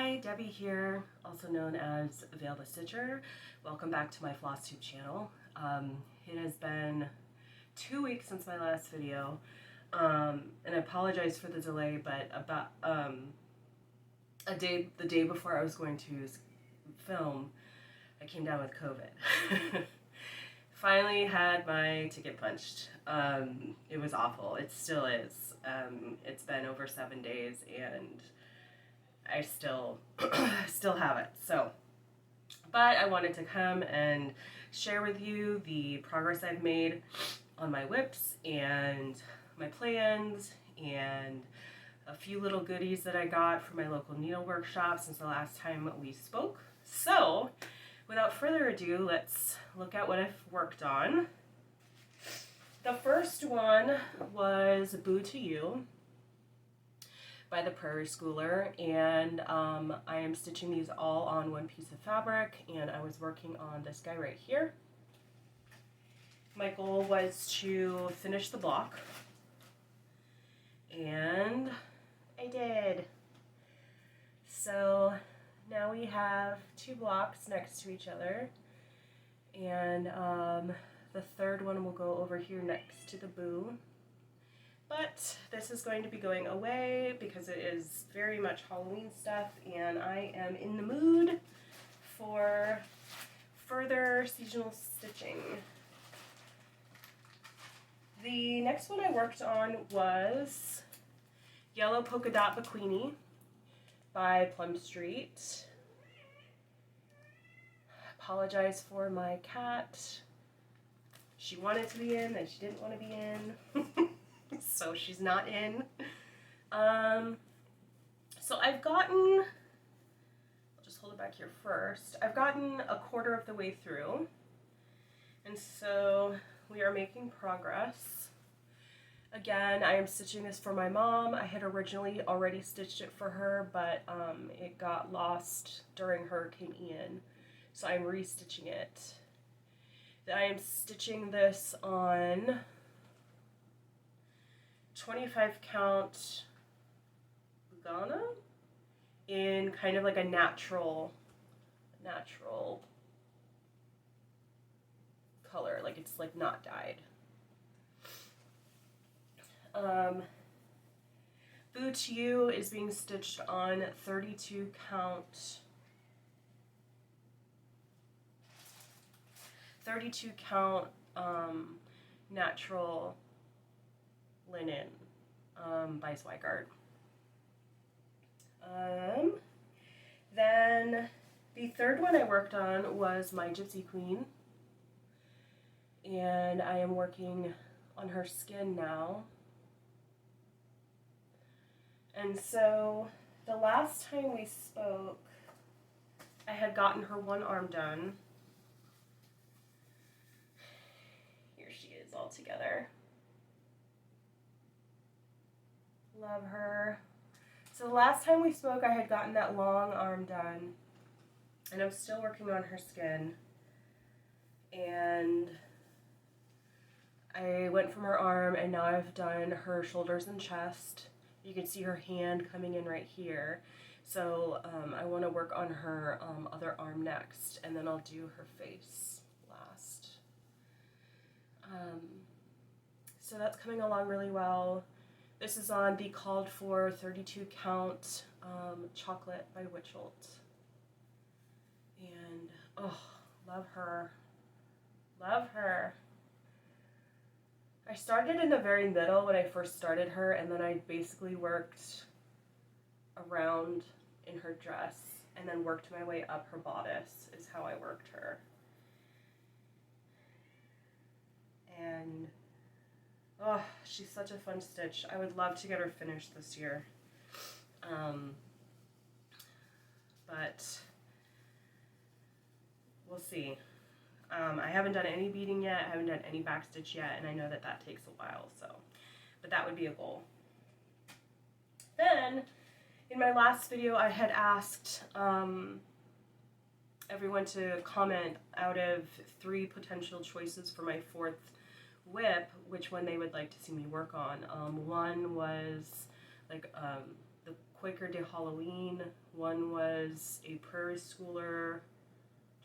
Hi, Debbie here, also known as Veil the Stitcher. Welcome back to my Flosstube channel. It has been 2 weeks since my last video, and I apologize for the delay, but about the day before I was going to film, I came down with COVID. Finally had my ticket punched. It was awful. It still is. It's been over 7 days and I still have it. So, but I wanted to come and share with you the progress I've made on my whips and my plans and a few little goodies that I got from my local needle workshop since the last time we spoke. So, without further ado, let's look at what I've worked on. The first one was Boo to You by the Prairie Schooler, and I am stitching these all on one piece of fabric, and I was working on this guy right here. My goal was to finish the block, and I did. So now we have 2 blocks next to each other, and the third one will go over here next to the Boo. But this is going to be going away because it is very much Halloween stuff, and I am in the mood for further seasonal stitching. The next one I worked on was Yellow Polka Dot Bikini by Plum Street. Apologize for my cat. She wanted to be in, and she didn't want to be in. So she's not in. So I've gotten, I'll just hold it back here first. I've gotten a quarter of the way through, and so we are making progress. Again, I am stitching this for my mom. I had originally already stitched it for her, but it got lost during Hurricane Ian, so I'm restitching it. I am stitching this on 25 count Bugana in kind of like a natural color, like it's like not dyed. Boo to You is being stitched on 32 count natural linen by Zweigart. Then the third one I worked on was My Gypsy Queen, and I am working on her skin now. And so the last time we spoke, I had gotten her one arm done. Here she is all together. Love her. So the last time we spoke, I had gotten that long arm done, and I'm still working on her skin. And I went from her arm, and now I've done her shoulders and chest. You can see her hand coming in right here. So I want to work on her other arm next, and then I'll do her face last. So that's coming along really well. This is on the called for 32 count Chocolate by Witchelt. And, oh, love her. Love her. I started in the very middle when I first started her, and then I basically worked around in her dress and then worked my way up her bodice is how I worked her. And oh, she's such a fun stitch. I would love to get her finished this year. But we'll see. I haven't done any beading yet. I haven't done any backstitch yet, and I know that that takes a while, so. But that would be a goal. Then, in my last video, I had asked everyone to comment out of 3 potential choices for my 4th whip, which one they would like to see me work on. One was like the Quaker Day Halloween. One was a prairie schooler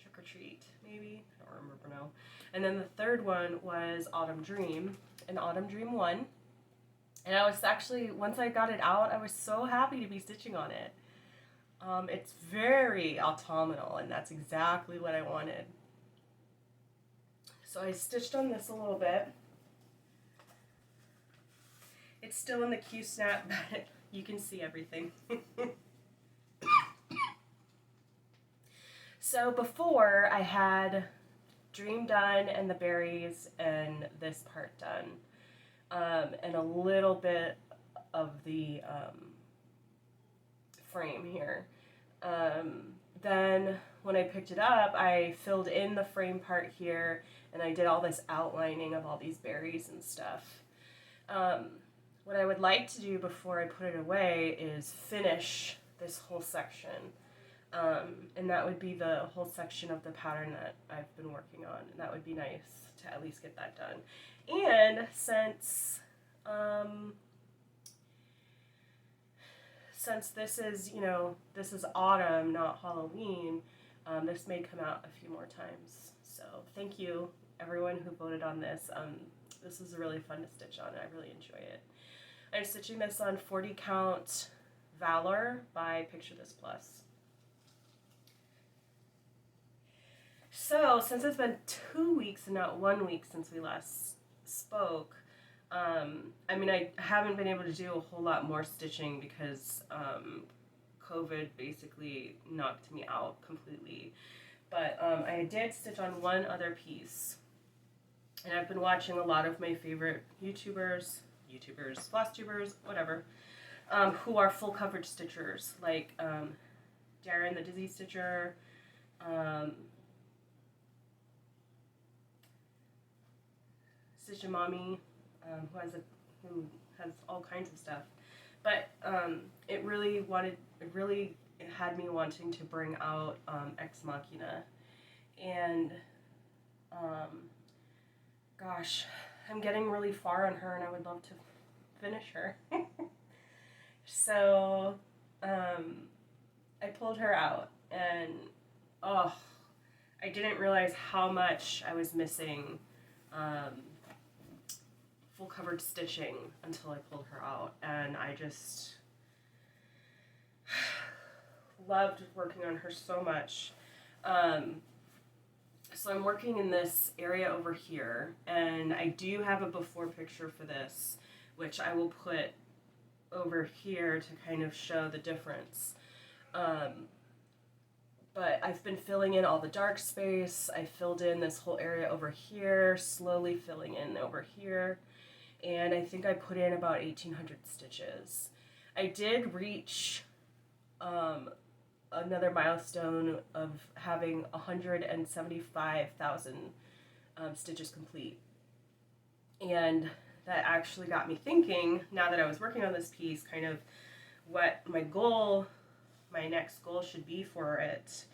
trick or treat, maybe. I don't remember now. And then the third one was Autumn Dream, and Autumn Dream won. And I was actually, once I got it out, I was so happy to be stitching on it. It's very autumnal, and that's exactly what I wanted. So I stitched on this a little bit. It's still in the Q-snap, but you can see everything. So before, I had Dream done and the berries and this part done. And a little bit of the frame here. Then when I picked it up, I filled in the frame part here, and I did all this outlining of all these berries and stuff. What I would like to do before I put it away is finish this whole section. And that would be the whole section of the pattern that I've been working on. And that would be nice to at least get that done. And since this is, this is autumn, not Halloween, this may come out a few more times. So thank you, everyone who voted on this. This is really fun to stitch on. I really enjoy it. I'm stitching this on 40 count Valor by Picture This Plus. So since it's been 2 weeks and not 1 week since we last spoke, I mean, I haven't been able to do a whole lot more stitching because COVID basically knocked me out completely. But I did stitch on one other piece. And I've been watching a lot of my favorite YouTubers, Flosstubers, whatever, who are full coverage stitchers, like Darren the Dizzy Stitcher, Stitch Mommy, who has all kinds of stuff. But it really had me wanting to bring out Ex Machina, and gosh, I'm getting really far on her, and I would love to finish her. So I pulled her out, and oh, I didn't realize how much I was missing full coverage stitching until I pulled her out, and I just loved working on her so much. So I'm working in this area over here, and I do have a before picture for this, which I will put over here to kind of show the difference. But I've been filling in all the dark space. I filled in this whole area over here, slowly filling in over here, and I think I put in about 1,800 stitches. I did reach another milestone of having 175,000 stitches complete. And that actually got me thinking, now that I was working on this piece, kind of what my next goal should be for it.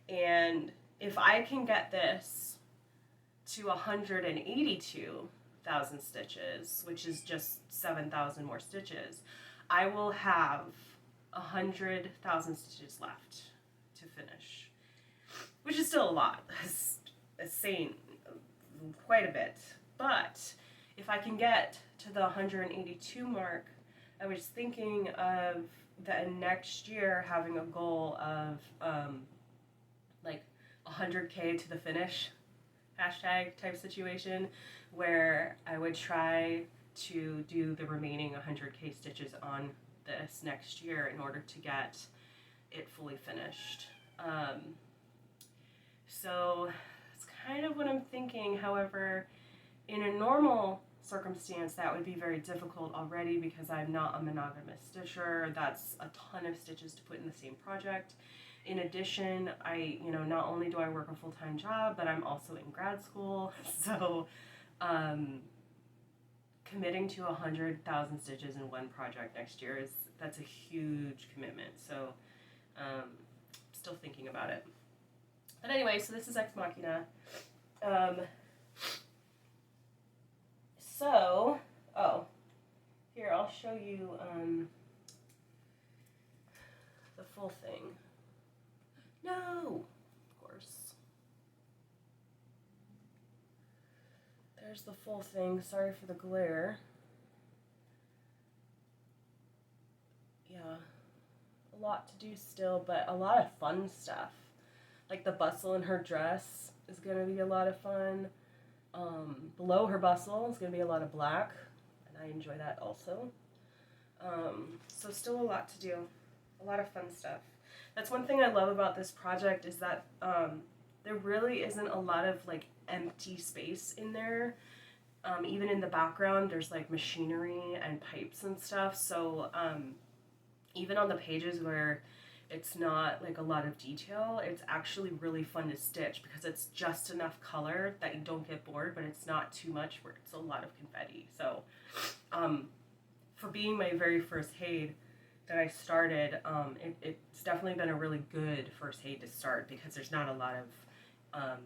And if I can get this to 182,000 stitches, which is just 7,000 more stitches, I will have 100,000 stitches left to finish, which is still a lot. It's insane, quite a bit. But if I can get to the 182 mark, I was thinking of the next year having a goal of like 100K to the finish hashtag type situation, where I would try to do the remaining 100K stitches on this next year in order to get it fully finished. So it's kind of what I'm thinking. However, in a normal circumstance, that would be very difficult already because I'm not a monogamous stitcher. That's a ton of stitches to put in the same project. In addition, not only do I work a full-time job, but I'm also in grad school. So committing to 100,000 stitches in one project next year that's a huge commitment. So still thinking about it. But anyway, so this is Ex Machina. Here, I'll show you full thing. No! Of course. There's the full thing. Sorry for the glare. Yeah. A lot to do still, but a lot of fun stuff. Like the bustle in her dress is going to be a lot of fun. Below her bustle is going to be a lot of black, and I enjoy that also. So still a lot to do. A lot of fun stuff. That's one thing I love about this project is that there really isn't a lot of like empty space in there. Even in the background, there's like machinery and pipes and stuff. So even on the pages where it's not like a lot of detail, it's actually really fun to stitch because it's just enough color that you don't get bored, but it's not too much where it's a lot of confetti. So for being my very first HAED that I started, it's definitely been a really good first HAED to start because there's not a lot of,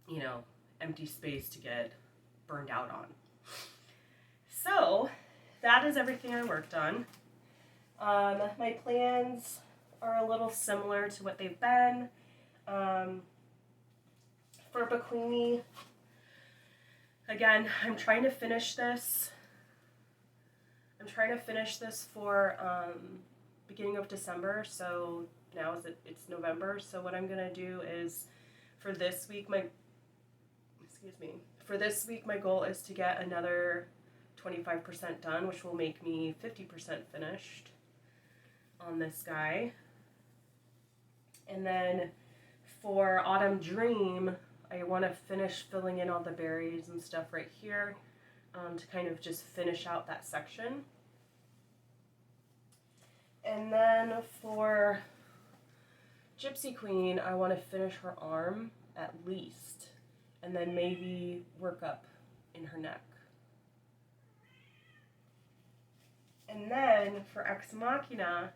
you know, empty space to get burned out on. So that is everything I worked on. My plans are a little similar to what they've been. For Bequeenie, again, I'm trying to finish this. I'm trying to finish this for beginning of December, so now it's November. So what I'm gonna do is for this week, my goal is to get another 25% done, which will make me 50% finished on this guy. And then for Autumn Dream, I want to finish filling in all the berries and stuff right here to kind of just finish out that section. And then for Gypsy Queen, I want to finish her arm at least, and then maybe work up in her neck. And then for Ex Machina,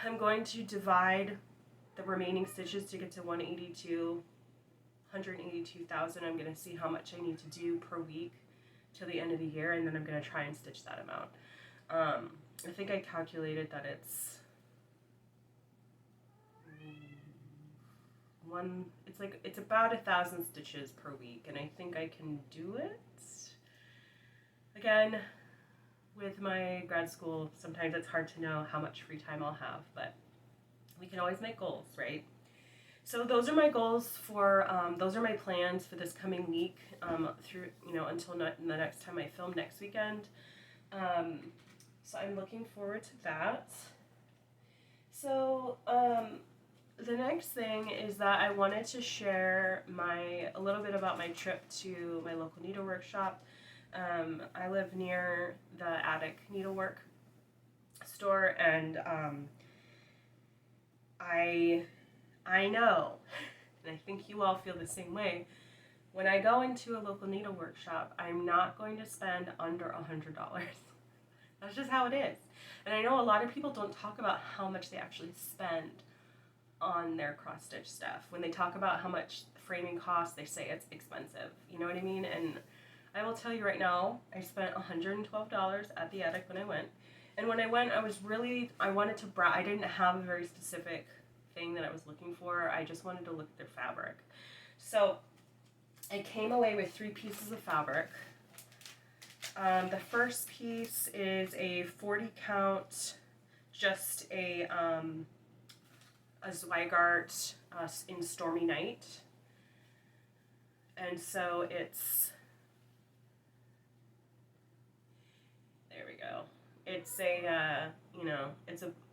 I'm going to divide the remaining stitches to get to 182,000. I'm going to see how much I need to do per week till the end of the year, and then I'm going to try and stitch that amount. I think I calculated that it's about 1,000 stitches per week, and I think I can do it. Again, with my grad school, sometimes it's hard to know how much free time I'll have, but we can always make goals, right? So those are my goals for, those are my plans for this coming week through, until the next time I film next weekend. So I'm looking forward to that. So the next thing is that I wanted to share a little bit about my trip to my local needle workshop. I live near the Attic Needlework store, and I know, and I think you all feel the same way, when I go into a local needle workshop, I'm not going to spend under $100. That's just how it is. And I know a lot of people don't talk about how much they actually spend on their cross-stitch stuff. When they talk about how much framing costs, they say it's expensive. You know what I mean? And I will tell you right now, I spent $112 at the Attic when I went. And when I went, I wanted to I didn't have a very specific thing that I was looking for. I just wanted to look at their fabric. So I came away with 3 pieces of fabric. The first piece is a 40 count, just a Zweigart in Stormy Night. And so it's, there we go. It's a,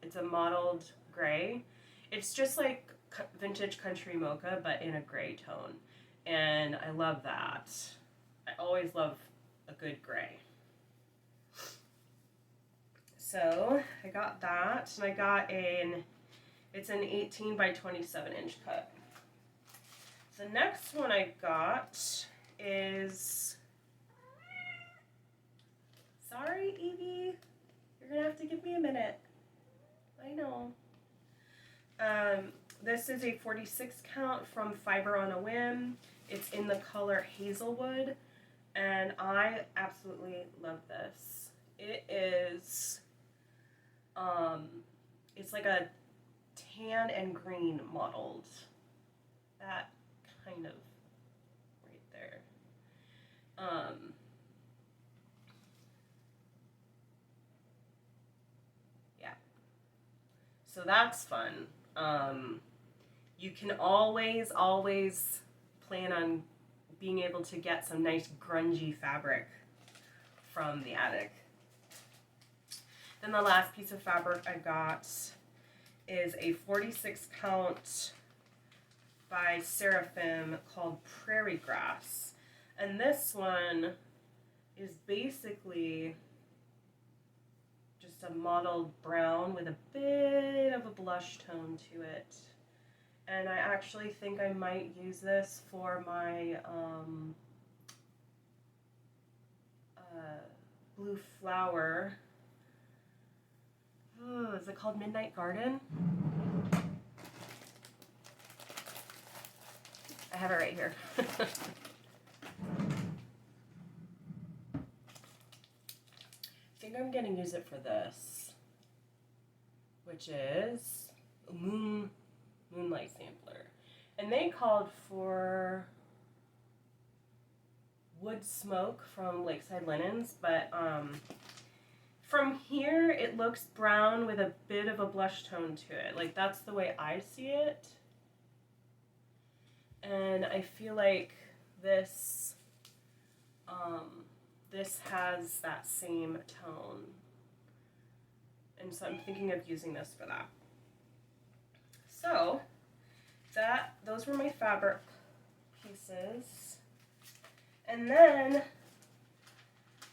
it's a mottled gray. It's just like vintage country mocha, but in a gray tone. And I love that. I always love a good gray. So I got that, and I got it's an 18 by 27 inch cut. The next one I got is, sorry Evie, you're gonna have to give me a minute. I know. This is a 46 count from Fiber on a Whim. It's in the color Hazelwood, and I absolutely love this. It is Um, it's like a tan and green mottled. That kind of right there. Yeah. So that's fun. You can always plan on being able to get some nice grungy fabric from the attic. Then the last piece of fabric I got is a 46 count by Seraphim called Prairie Grass. And this one is basically just a mottled brown with a bit of a blush tone to it. And I actually think I might use this for my blue flower. Oh, is it called Midnight Garden? I have it right here. I think I'm going to use it for this, which is a Moonlight Sampler. And they called for Wood Smoke from Lakeside Linens, but from here it looks brown with a bit of a blush tone to it. Like, that's the way I see it. And I feel like this this has that same tone. And so I'm thinking of using this for that. So those were my fabric pieces. And then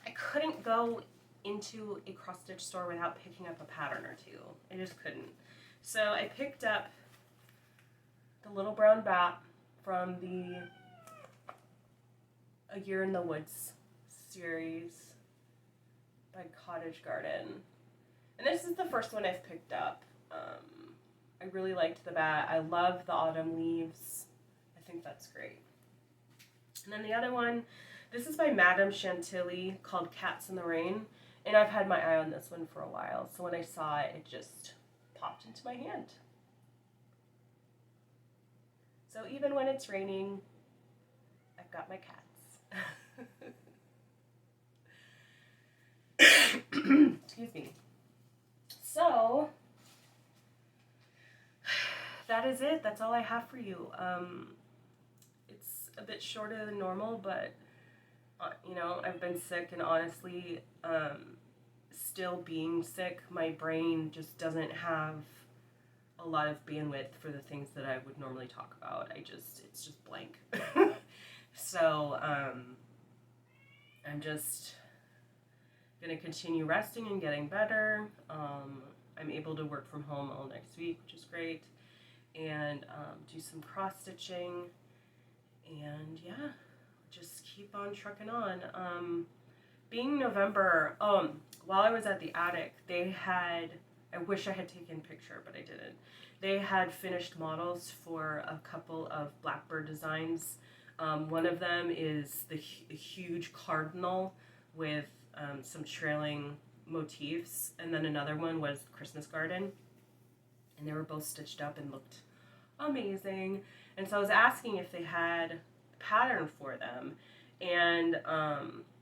I couldn't go into a cross stitch store without picking up a pattern or two. I just couldn't. So I picked up the Little Brown Bat from the A Year in the Woods series by Cottage Garden. And this is the first one I've picked up. I really liked the bat. I love the autumn leaves. I think that's great. And then the other one, this is by Madame Chantilly, called Cats in the Rain. And I've had my eye on this one for a while. So when I saw it, it just popped into my hand. So even when it's raining, I've got my cats. Excuse me. So that is it. That's all I have for you. It's a bit shorter than normal, but you know, I've been sick, and honestly, still being sick, my brain just doesn't have a lot of bandwidth for the things that I would normally talk about. It's just blank. So I'm just gonna continue resting and getting better. I'm able to work from home all next week, which is great, and do some cross stitching, and yeah, just keep on trucking on. Being November, while I was at the attic, they had, I wish I had taken a picture, but I didn't. They had finished models for a couple of blackbird designs. One of them is the huge cardinal with some trailing motifs, and then another one was Christmas garden, and they were both stitched up and looked amazing. And so I was asking if they had a pattern for them, and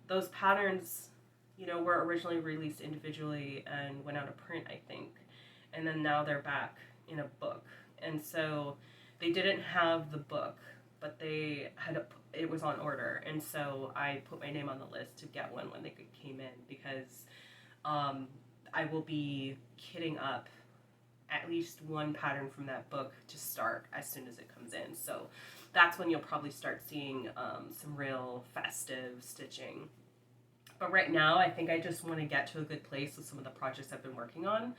those patterns, you know, were originally released individually and went out of print, I think, and then now they're back in a book. And so they didn't have the book, but they had it was on order, and so I put my name on the list to get one when they came in, because I will be kitting up at least one pattern from that book to start as soon as it comes in. So that's when you'll probably start seeing some real festive stitching. But right now, I think I just want to get to a good place with some of the projects I've been working on,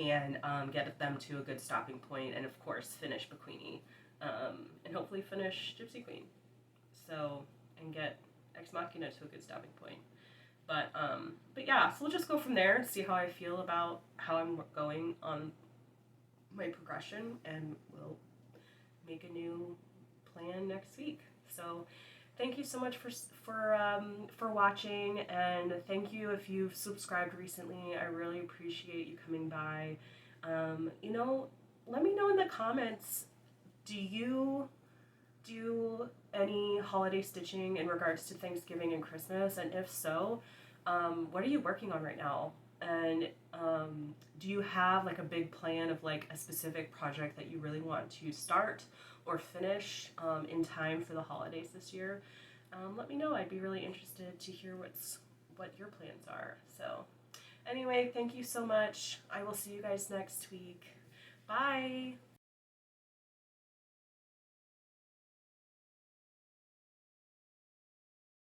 and get them to a good stopping point, and of course finish Bequeenie, and hopefully finish Gypsy Queen. So, and get Ex Machina to a good stopping point. But yeah, so we'll just go from there and see how I feel about how I'm going on my progression, and we'll make a new plan next week. So thank you so much for watching, and thank you if you've subscribed recently. I really appreciate you coming by. You know, let me know in the comments, do you do any holiday stitching in regards to Thanksgiving and Christmas? And if so, what are you working on right now? And do you have like a big plan of like a specific project that you really want to start or finish in time for the holidays this year? Let me know. I'd be really interested to hear what your plans are. So anyway, thank you so much. I will see you guys next week. Bye.